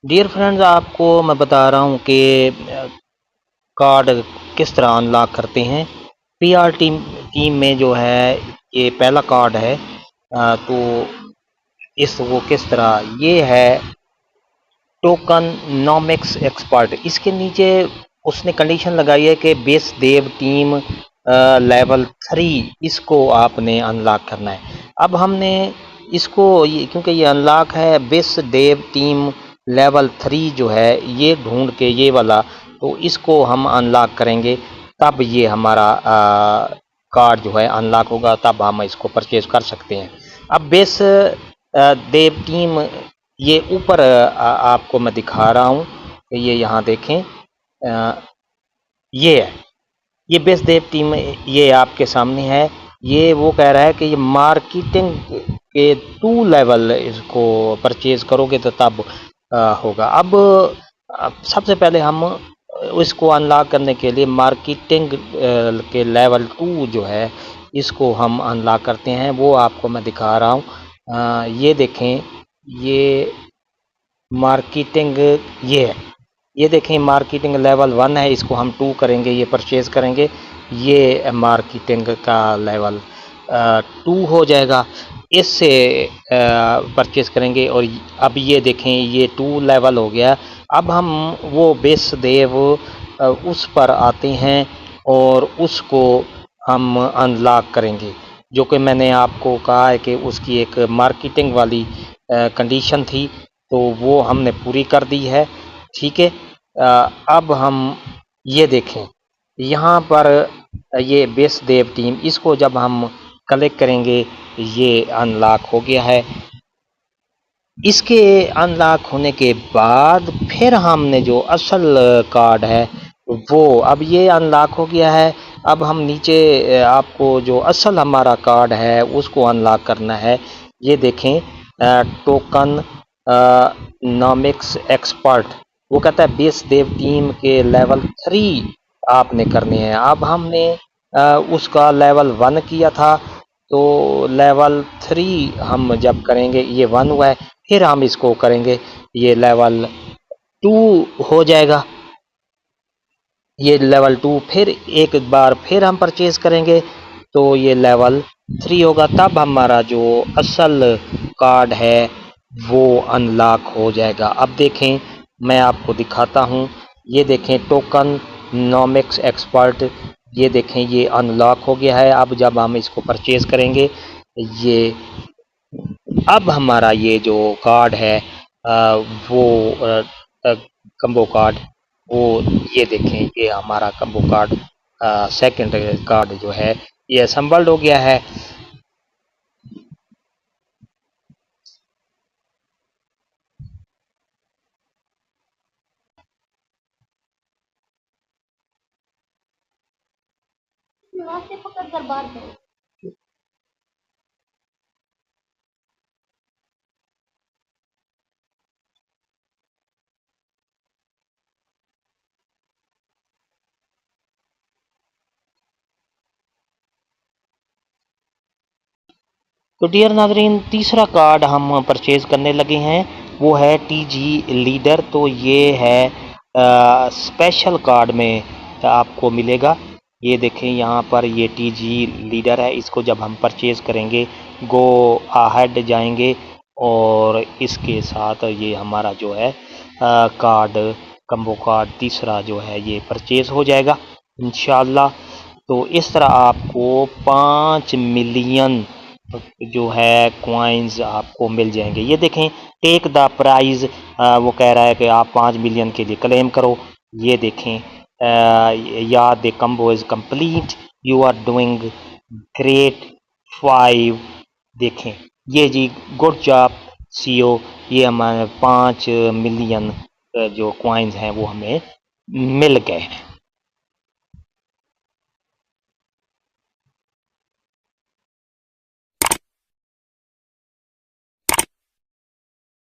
Dear friends, आपको मैं बता रहा हूँ कि कार्ड किस तरह अनलॉक करते हैं। पीआर टीम में जो है ये पहला कार्ड है। तो इस वो किस तरह ये है टोकनोमिक्स एक्सपर्ट। इसके नीचे उसने कंडीशन लगाई है कि बेस देव टीम लेवल 3 इसको आपने अनलॉक करना है। अब हमने इसको क्योंकि ये अनलॉक है बेस देव टीम लेवल 3 जो है ये ढूंढ के ये वाला, तो इसको हम अनलॉक करेंगे तब ये हमारा कार्ड जो है अनलॉक होगा, तब हम इसको परचेज कर सकते हैं। अब बेस देव टीम ये ऊपर आपको मैं दिखा रहा हूँ, ये यहाँ देखें। ये है, ये बेस देव टीम ये आपके सामने है। ये वो कह रहा है कि ये मार्केटिंग के 2 लेवल इसको परचेज करोगे तो तब होगा। अब सबसे पहले हम इसको अनलॉक करने के लिए मार्केटिंग के लेवल 2 जो है इसको हम अनलॉक करते हैं, वो आपको मैं दिखा रहा हूँ। ये देखें, ये मार्केटिंग ये है, ये देखें मार्केटिंग लेवल 1 है, इसको हम 2 करेंगे, ये परचेज करेंगे, ये मार्केटिंग का लेवल 2 हो जाएगा। इससे परचेज करेंगे और अब ये देखें ये 2 लेवल हो गया। अब हम वो बेस देव उस पर आते हैं और उसको हम अनलॉक करेंगे, जो कि मैंने आपको कहा है कि उसकी एक मार्केटिंग वाली कंडीशन थी, तो वो हमने पूरी कर दी है। ठीक है। अब हम ये देखें यहाँ पर ये बेस देव टीम, इसको जब हम क्लिक करेंगे ये अनलॉक हो गया है। इसके अनलॉक होने के बाद फिर हमने जो असल कार्ड है वो अब ये अनलॉक हो गया है। अब हम नीचे आपको जो असल हमारा कार्ड है उसको अनलॉक करना है। ये देखें टोकन नॉमिक्स एक्सपर्ट, वो कहता है बेस देव टीम के लेवल 3 आपने करने हैं। अब हमने उसका लेवल 1 किया था, तो लेवल 3 हम जब करेंगे ये 1 हुआ है, फिर हम इसको करेंगे ये लेवल 2 हो जाएगा। ये लेवल 2 फिर एक बार फिर हम परचेज करेंगे तो ये लेवल 3 होगा, तब हमारा जो असल कार्ड है वो अनलॉक हो जाएगा। अब देखें मैं आपको दिखाता हूँ, ये देखें टोकन नॉमिक्स एक्सपर्ट, ये देखें ये अनलॉक हो गया है। अब जब हम इसको परचेज करेंगे ये, अब हमारा ये जो कार्ड है वो कम्बो कार्ड, वो ये देखें ये हमारा कम्बो कार्ड सेकंड कार्ड जो है ये असम्बल्ड हो गया है। पकड़ कर बाहर करो। तो डियर नाजरीन, तीसरा कार्ड हम परचेज करने लगे हैं, वो है टीजी लीडर। तो ये है स्पेशल कार्ड में आपको मिलेगा। ये देखें यहाँ पर ये टीजी लीडर है, इसको जब हम परचेज करेंगे गो अहेड जाएंगे और इसके साथ ये हमारा जो है कार्ड कम्बो कार्ड तीसरा जो है ये परचेज हो जाएगा इंशाल्लाह। तो इस तरह आपको 5 मिलियन जो है कॉइन्स आपको मिल जाएंगे। ये देखें टेक द प्राइज, वो कह रहा है कि आप 5 मिलियन के लिए क्लेम करो। ये देखें याद the combo is complete, you are doing great 5। देखें ये जी, गुड जॉब सीओ, ये हमारे 5 मिलियन जो कॉइन्स हैं वो हमें मिल गए हैं।